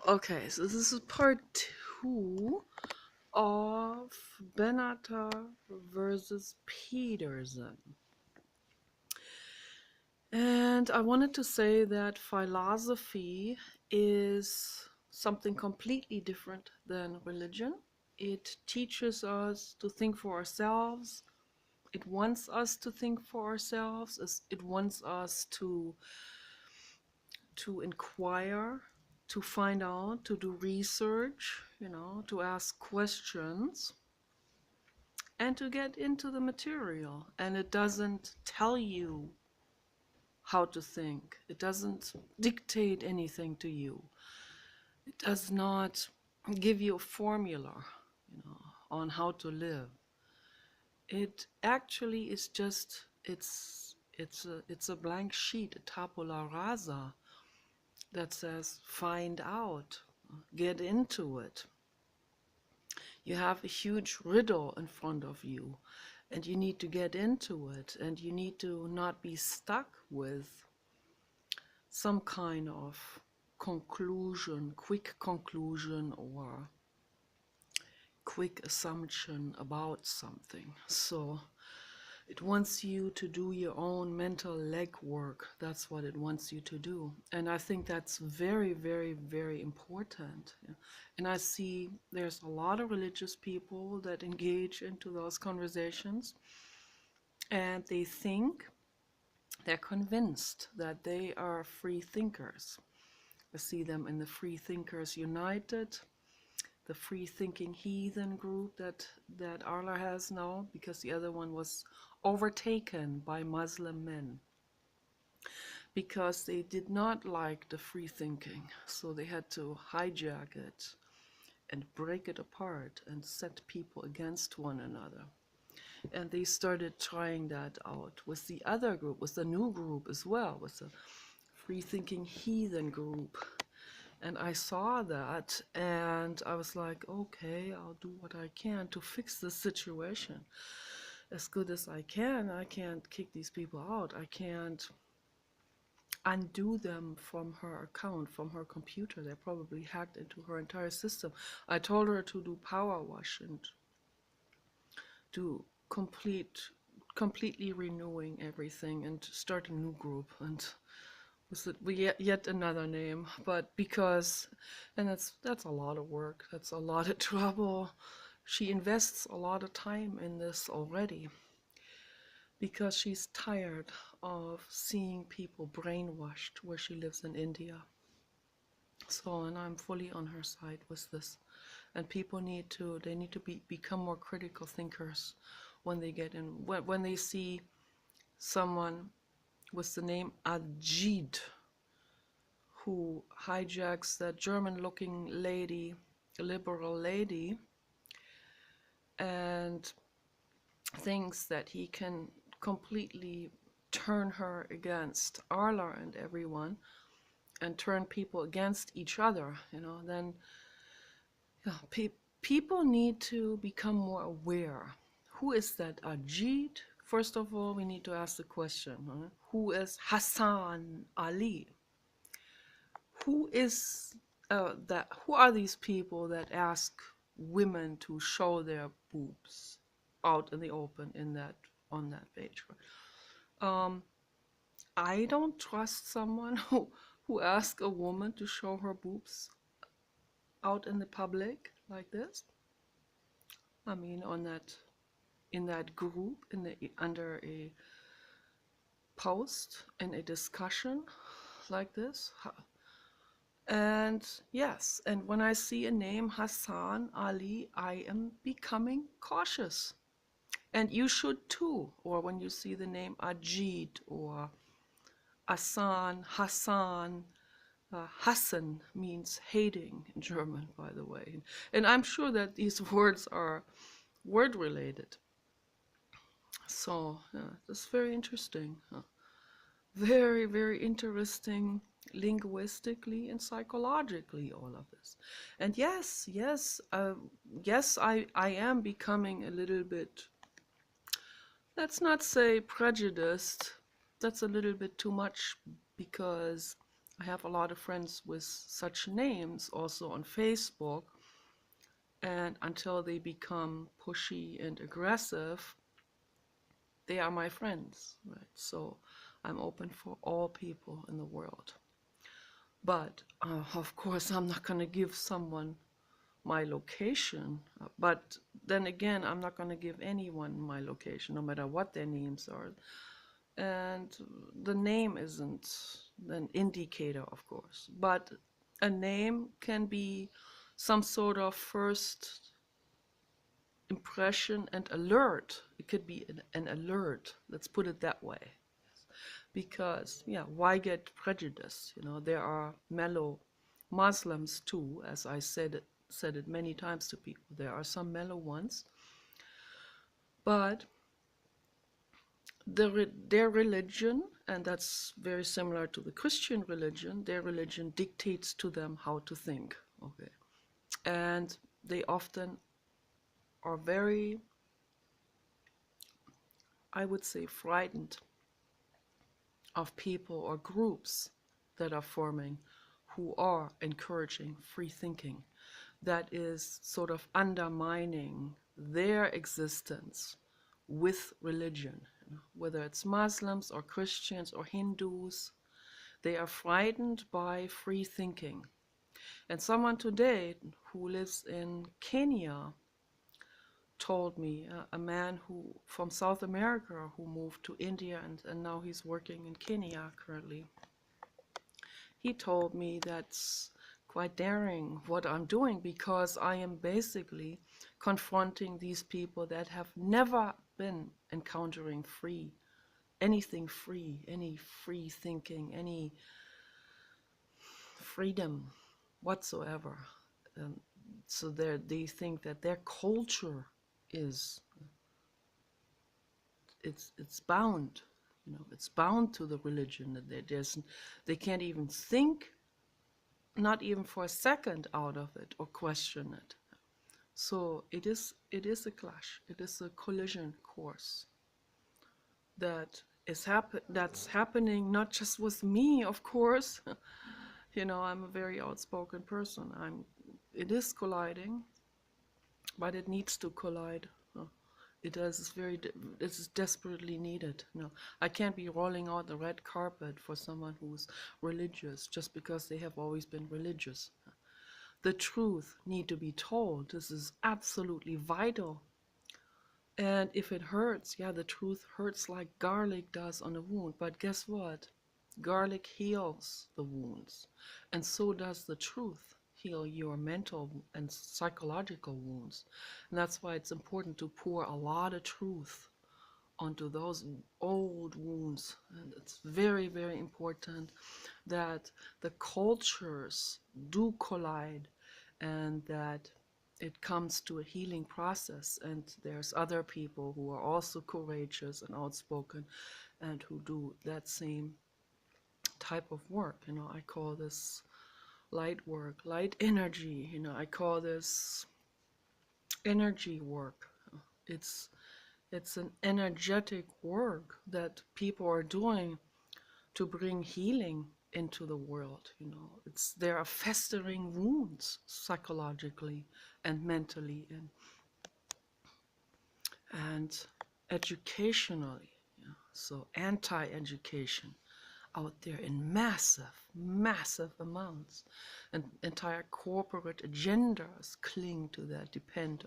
Okay, so this is part two of Benatar versus Peterson. And I wanted to say that philosophy is something completely different than religion. It teaches us to think for ourselves. It wants us to think for ourselves. It wants us to inquire, to find out, to do research, to ask questions and to get into the material. And it doesn't tell you how to think. It doesn't dictate anything to you. It does not give you a formula, on how to live. It actually is just it's a blank sheet, a tabula rasa that says find out, get into it. You have a huge riddle in front of you and you need to get into it, and you need to not be stuck with some kind of quick conclusion or quick assumption about something. So it wants you to do your own mental legwork. That's what it wants you to do. And I think that's very, very, very important. And I see there's a lot of religious people that engage into those conversations, and they're convinced that they are free thinkers. I see them in the Free Thinkers United, the free thinking heathen group that Arla has now, because the other one was overtaken by Muslim men because they did not like the free thinking, so they had to hijack it and break it apart and set people against one another. And they started trying that out with the other group, with the new group as well, with the free thinking heathen group. And I saw that and I was like, okay, I'll do what I can to fix this situation as good as I can. I can't kick these people out. I can't undo them from her account, from her computer. They probably hacked into her entire system. I told her to do power wash and do completely renewing everything and start a new group. And was it yet another name, but because, and that's a lot of work, that's a lot of trouble. She invests a lot of time in this already because she's tired of seeing people brainwashed where she lives in India. So, and I'm fully on her side with this. And people need to become more critical thinkers when they get in, when they see someone with the name Ajit who hijacks that German-looking lady, liberal lady, and thinks that he can completely turn her against Arla and everyone and turn people against each other, then people need to become more aware. Who is that Ajit? First of all, we need to ask the question, who is Hassan Ali? Who are these people that ask women to show their boobs out in the open on that page? I don't trust someone who asks a woman to show her boobs out in the public like this. I mean, in that group, under a post, in a discussion like this. And yes, and when I see a name Hassan Ali, I am becoming cautious. And you should too. Or when you see the name Ajit or Hassan. Hassan means hating in German, by the way. And I'm sure that these words are word related. So, yeah, that's very interesting. Very, very interesting linguistically and psychologically, all of this. And yes, I am becoming a little bit, let's not say prejudiced. That's a little bit too much, because I have a lot of friends with such names also on Facebook, and until they become pushy and aggressive, they are my friends, right? So I'm open for all people in the world. But of course, I'm not going to give someone my location. But then again, I'm not going to give anyone my location, no matter what their names are. And the name isn't an indicator, of course. But a name can be some sort of first impression and alert. It could be an alert. Let's put it that way. Because, yeah, why get prejudice? You know, there are mellow Muslims too, as I said it many times to people. There are some mellow ones, but their religion, and that's very similar to the Christian religion, their religion dictates to them how to think. Okay, and they often are very, I would say, frightened of people or groups that are forming who are encouraging free thinking, that is sort of undermining their existence with religion. Whether it's Muslims or Christians or Hindus, they are frightened by free thinking. And someone today who lives in Kenya told me, a man who from South America who moved to India and now he's working in Kenya currently. He told me that's quite daring what I'm doing, because I am basically confronting these people that have never been encountering anything free, any free thinking, any freedom whatsoever. So they think that their culture is it's bound, it's bound to the religion, that they can't even think, not even for a second, out of it or question it. So it is a clash. It is a collision course that's happening not just with me, of course. I'm a very outspoken person. It is colliding, but it needs to collide. It is desperately needed. I can't be rolling out the red carpet for someone who's religious just because they have always been religious. The truth need to be told. This is absolutely vital. And if it hurts, yeah, the truth hurts like garlic does on a wound. But guess what? Garlic heals the wounds. And so does the truth heal your mental and psychological wounds. And that's why it's important to pour a lot of truth onto those old wounds. And it's very, very important that the cultures do collide, and that it comes to a healing process. And there's other people who are also courageous and outspoken and who do that same type of work. I call this light work, light energy. I call this energy work. It's an energetic work that people are doing to bring healing into the world. There are festering wounds psychologically and mentally and educationally. So anti-education out there in massive amounts, and entire corporate agendas cling to that, depend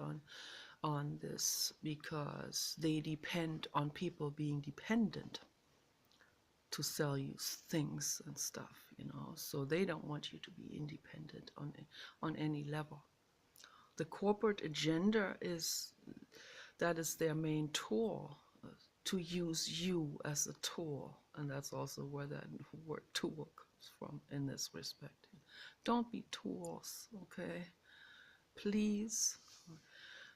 on this, because they depend on people being dependent to sell you things and stuff, so they don't want you to be independent on any level. The corporate agenda is their main tool, to use you as a tool, and that's also where that word tool comes from in this respect. Don't be tools, okay? Please.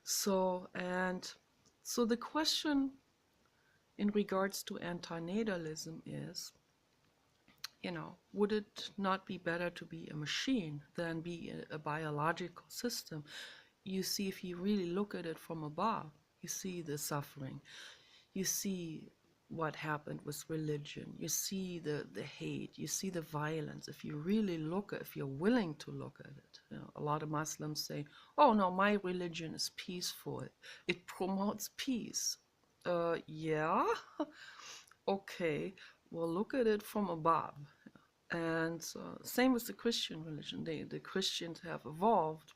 So the question in regards to antinatalism is, would it not be better to be a machine than be a biological system? You see, if you really look at it from above, you see the suffering. You see what happened with religion. You see the hate, you see the violence. If you really look at, if you're willing to look at it, a lot of Muslims say, "Oh no, my religion is peaceful. It promotes peace." Yeah, okay. Well, look at it from above. And same with the Christian religion. The Christians have evolved.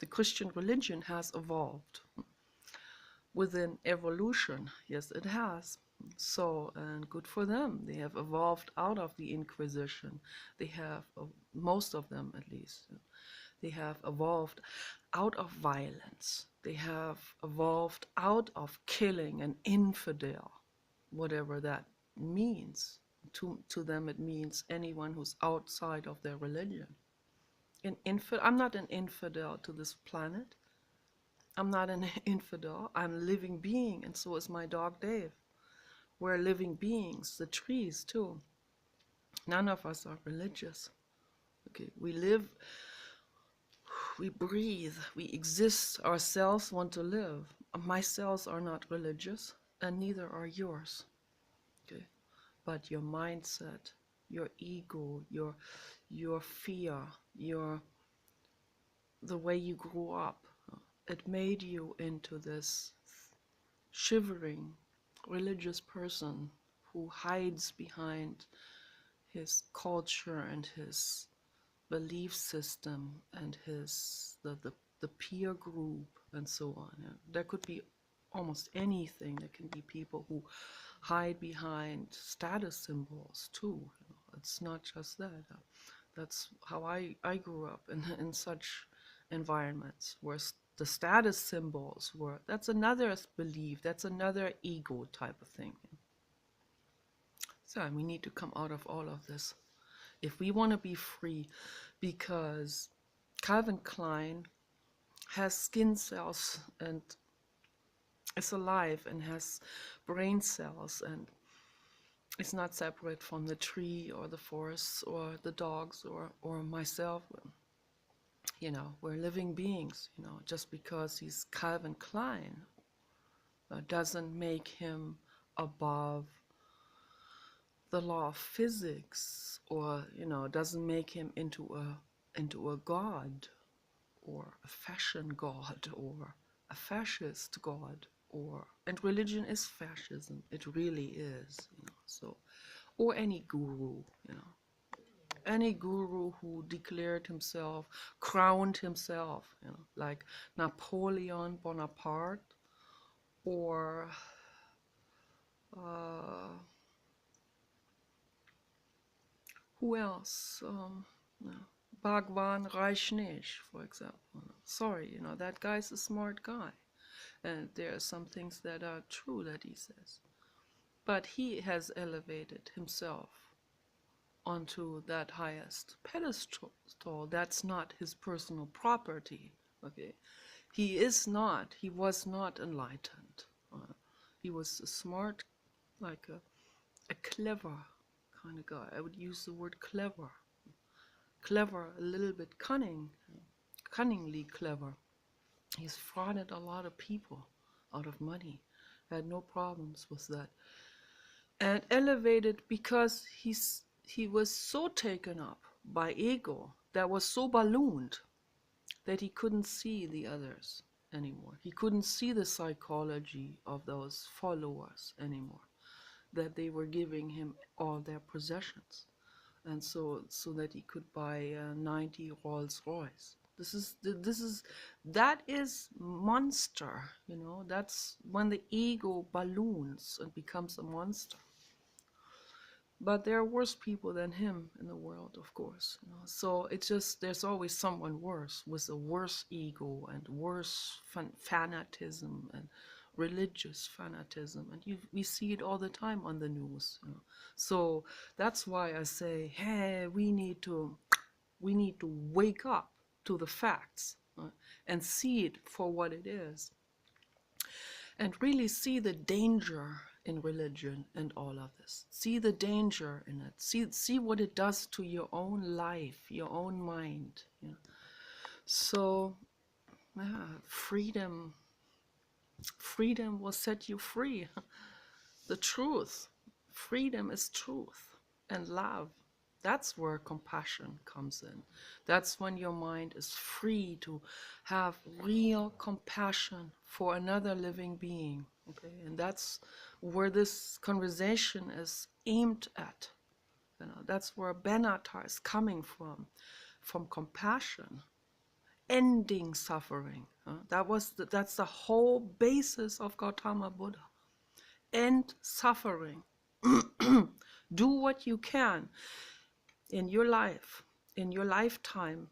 The Christian religion has evolved within evolution. Yes, it has. So, and good for them. They have evolved out of the Inquisition. They have, most of them at least, they have evolved out of violence. They have evolved out of killing an infidel, whatever that means. To them, it means anyone who's outside of their religion. I'm not an infidel to this planet. I'm not an infidel. I'm a living being, and so is my dog Dave. We're living beings, the trees too. None of us are religious. Okay, we live, we breathe, we exist. Our cells want to live. My cells are not religious, and neither are yours. Okay, but your mindset, your ego, your fear, the way you grew up, it made you into this shivering religious person who hides behind his culture and his belief system and the peer group and so on. Yeah. There could be almost anything. There can be people who hide behind status symbols too. It's not just that. That's how I grew up in such environments where the status symbols were, that's another belief, that's another ego type of thing. So we need to come out of all of this if we want to be free, because Calvin Klein has skin cells and is alive and has brain cells and is not separate from the tree or the forest or the dogs or myself. We're living beings. Just because he's Calvin Klein doesn't make him above the law of physics, or doesn't make him into a god, or a fashion god, or a fascist god, and religion is fascism. It really is. So, or any guru. Any guru who declared himself, crowned himself, like Napoleon Bonaparte, or who else? Bhagwan Rajneesh, for example. Sorry, that guy's a smart guy. And there are some things that are true that he says. But he has elevated himself onto that highest pedestal. That's not his personal property. Okay, he was not enlightened. He was a smart, like a clever kind of guy. I would use the word clever. Clever, a little bit cunningly clever. He's frauded a lot of people out of money. Had no problems with that. And elevated because he was so taken up by ego, that was so ballooned, that he couldn't see the others anymore. He couldn't see the psychology of those followers anymore, that they were giving him all their possessions, and so that he could buy a 90 Rolls Royce. That is monster. That's when the ego balloons and becomes a monster. But there are worse people than him in the world, of course. So it's just, there's always someone worse with a worse ego and worse fanatism and religious fanatism, and we see it all the time on the news. So that's why I say, hey, we need to wake up to the facts, and see it for what it is, and really see the danger in religion and all of this. See the danger in it. See what it does to your own life, your own mind. So, freedom will set you free. the truth. Freedom is truth and love. That's where compassion comes in. That's when your mind is free to have real compassion for another living being. Okay, and that's where this conversation is aimed at. You know, that's where Benatar is coming from compassion, ending suffering. That's the whole basis of Gautama Buddha. End suffering. Do what you can in your life, in your lifetime,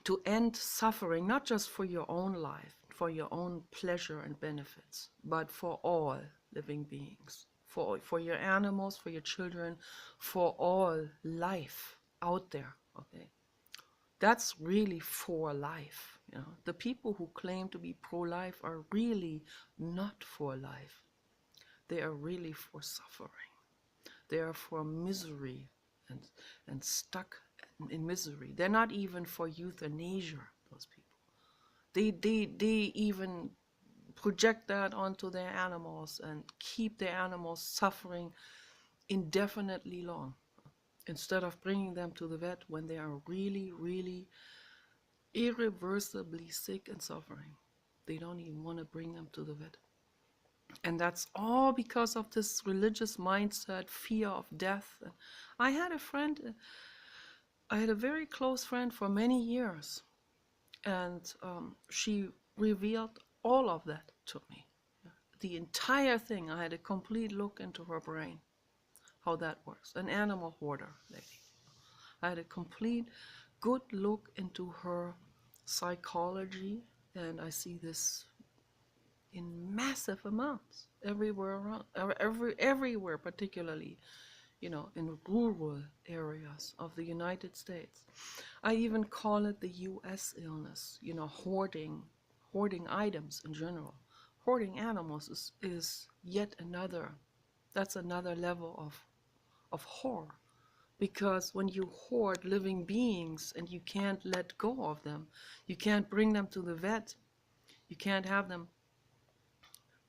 to end suffering, not just for your own life, for your own pleasure and benefits, but for all living beings, for your animals, for your children, for all life out there. Okay, that's really for life. You know, the people who claim to be pro-life are really not for life. They are really for suffering. They are for misery and stuck in misery. They're not even for euthanasia, those people. They even project that onto their animals and keep their animals suffering indefinitely long instead of bringing them to the vet when they are really, really irreversibly sick and suffering. They don't even want to bring them to the vet. And that's all because of this religious mindset, fear of death. I had a friend, I had a very close friend for many years, and she revealed all of that to me. The entire thing, I had a complete look into her brain, how that works. An animal hoarder lady. I had a complete good look into her psychology, and I see this in massive amounts everywhere around, everywhere, particularly, you know, in rural areas of the United States. I even call it the U.S. illness, you know, hoarding items in general. Hoarding animals is yet another, that's another level of horror. Because when you hoard living beings and you can't let go of them, you can't bring them to the vet, you can't have them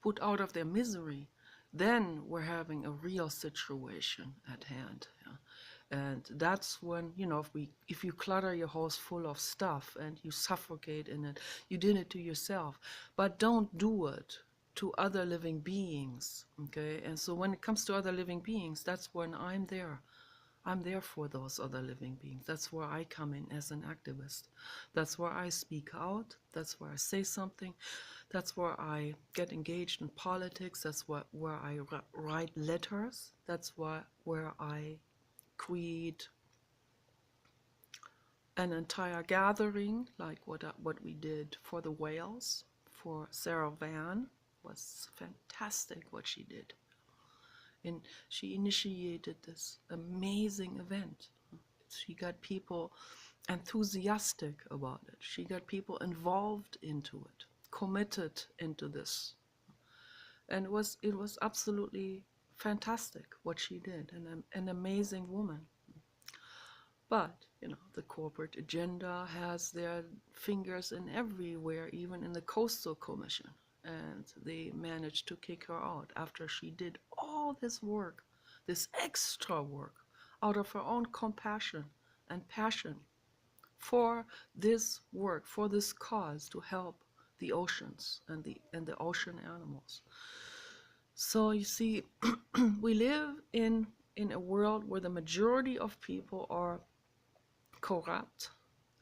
put out of their misery, then we're having a real situation at hand. Yeah? And that's when, you know, if you clutter your house full of stuff and you suffocate in it, you did it to yourself. But don't do it to other living beings, okay? And so when it comes to other living beings, that's when I'm there. I'm there for those other living beings. That's where I come in as an activist. That's where I speak out. That's where I say something. That's where I get engaged in politics. That's where I write letters. That's where I create an entire gathering, like what we did for the whales, for Sarah Van. Was fantastic what she did. And she initiated this amazing event. She got people enthusiastic about it. She got people involved into it, committed into this. And it was absolutely fantastic what she did, and an amazing woman. But, you know, the corporate agenda has their fingers in everywhere, even in the Coastal Commission. And they managed to kick her out after she did all this work, this extra work, out of her own compassion and passion for this work, for this cause to help the oceans and the ocean animals. So you see, we live in a world where the majority of people are corrupt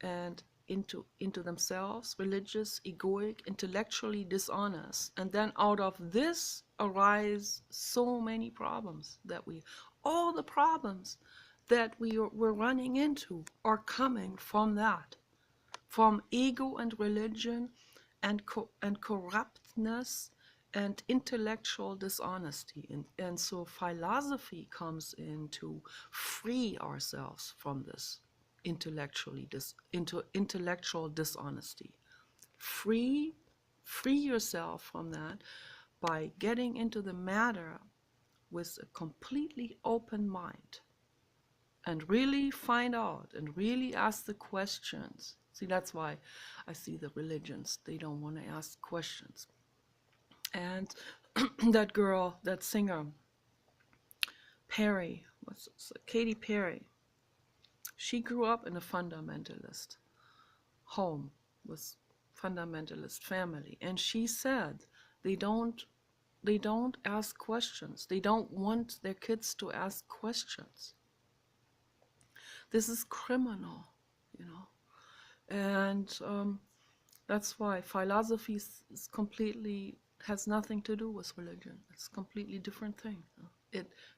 and into themselves, religious, egoic, intellectually dishonest. And then out of this arise so many problems all the problems that we're running into are coming from that, from ego and religion and corruptness and intellectual dishonesty. And so philosophy comes in to free ourselves from this intellectual dishonesty. Free yourself from that by getting into the matter with a completely open mind and really find out and really ask the questions. See, that's why I see the religions, they don't want to ask questions. And that girl, that singer, Perry, Katy Perry, she grew up in a fundamentalist home with fundamentalist family, and she said they don't ask questions. They don't want their kids to ask questions. This is criminal, you know. And that's why philosophy is completely, has nothing to do with religion. It's a completely different thing.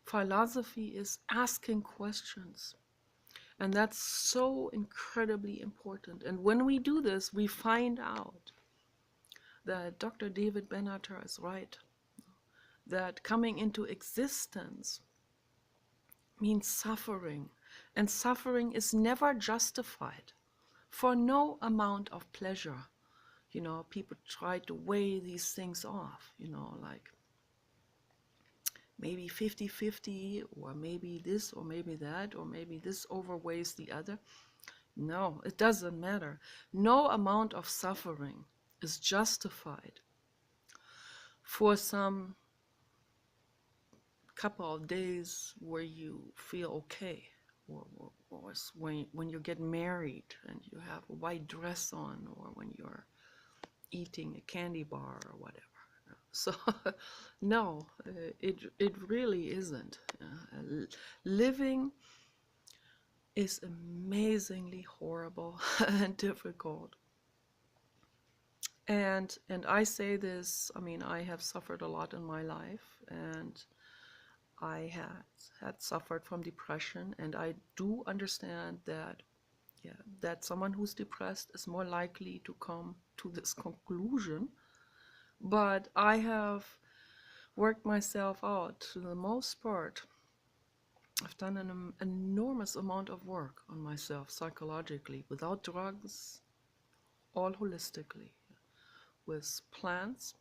Philosophy is asking questions. And that's so incredibly important. And when we do this, we find out that Dr. David Benatar is right, that coming into existence means suffering, and suffering is never justified for no amount of pleasure. You know, people try to weigh these things off, you know, like maybe 50-50, or maybe this, or maybe that, or maybe this overweighs the other. No, it doesn't matter. No amount of suffering is justified for some couple of days where you feel okay, or when you get married and you have a white dress on, or when you're eating a candy bar or whatever. So no, it really isn't. Living is amazingly horrible and difficult. And I say this, I mean, I have suffered a lot in my life, and I had suffered from depression, and I do understand that, yeah, that someone who's depressed is more likely to come to this conclusion. But I have worked myself out to the most part. I've done an enormous amount of work on myself psychologically, without drugs, all holistically, with plants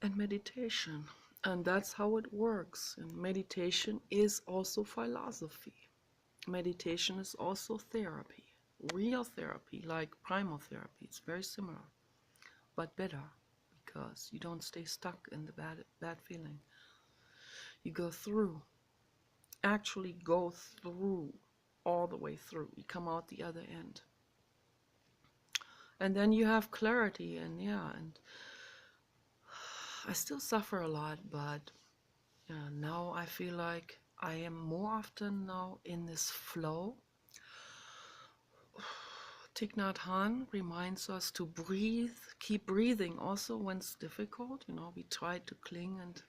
and meditation. And that's how it works. And meditation is also philosophy. Meditation is also therapy, real therapy, like primal therapy. It's very similar, but better, because you don't stay stuck in the bad feeling. You go through, actually go through, all the way through. You come out the other end. And then you have clarity, and yeah, and I still suffer a lot, but now I feel like I am more often now in this flow. Thich Nhat Hanh reminds us to breathe, keep breathing also when it's difficult. You know, we try to cling and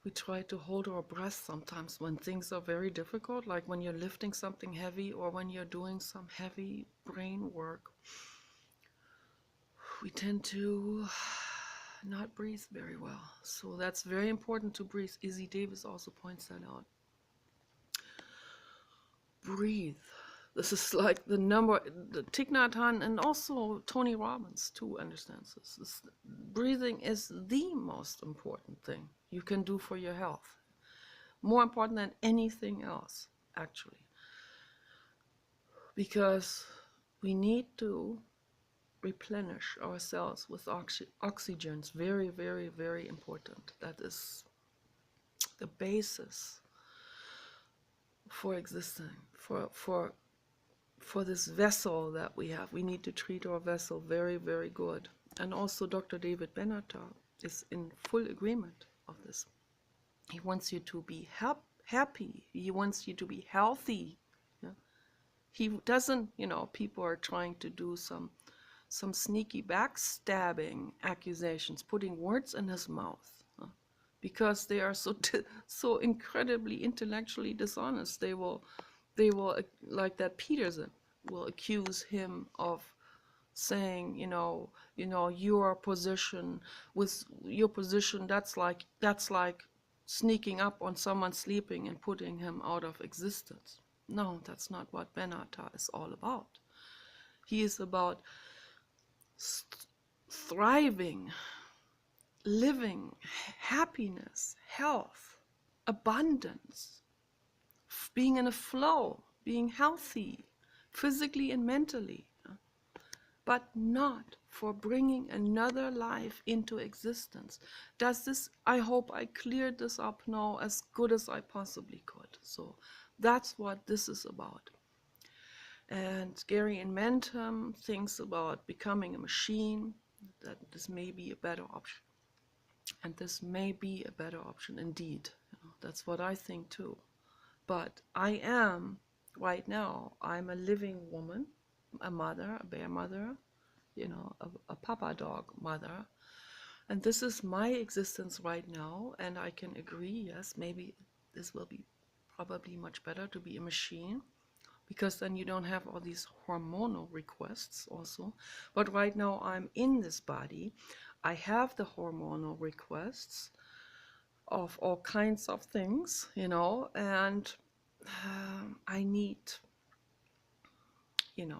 we try to hold our breath sometimes when things are very difficult, like when you're lifting something heavy or when you're doing some heavy brain work. We tend to not breathe very well. So that's very important to breathe. Izzy Davis also points that out. Breathe. This is like the Thich Nhat Hanh and also Tony Robbins too understands this. Breathing is the most important thing you can do for your health. More important than anything else, actually. Because we need to replenish ourselves with oxygen. It's very, very, very important. That is the basis for existing, for this vessel that we have. We need to treat our vessel very, very good. And also Dr. David Benatar is in full agreement of this. He wants you to be happy. He wants you to be healthy. Yeah? He doesn't, you know, people are trying to do some sneaky backstabbing accusations, putting words in his mouth, because they are so incredibly intellectually dishonest. They will, like that Peterson will accuse him of saying, your position, that's like sneaking up on someone sleeping and putting him out of existence. No, that's not what Benatar is all about. He is about thriving, living, happiness, health, abundance, being in a flow, being healthy, physically and mentally. but not for bringing another life into existence. I hope I cleared this up now as good as I possibly could. So that's what this is about. And Gary in Mentum thinks about becoming a machine, that this may be a better option. And this may be a better option indeed. That's what I think too. But I am, right now, I'm a living woman, a mother, a bear mother, a papa dog mother. And this is my existence right now. And I can agree, yes, maybe this will be probably much better to be a machine, because then you don't have all these hormonal requests also. But right now I'm in this body. I have the hormonal requests of all kinds of things, and I need,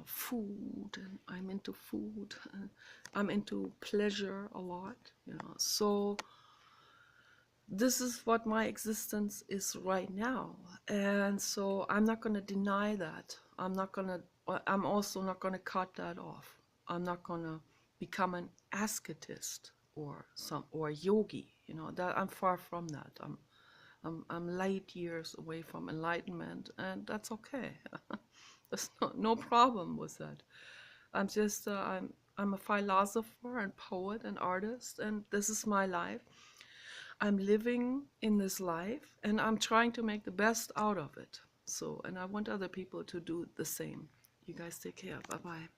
food, and I'm into food. I'm into pleasure a lot, So this is what my existence is right now. And so I'm not going to deny that. I'm also not going to cut that off. I'm not going to become an ascetist or yogi, that I'm far from that. I'm light years away from enlightenment, and that's okay. There's no problem with that. I'm a philosopher and poet and artist, and this is my life. I'm living in this life, and I'm trying to make the best out of it. So, and I want other people to do the same. You guys take care. Bye-bye.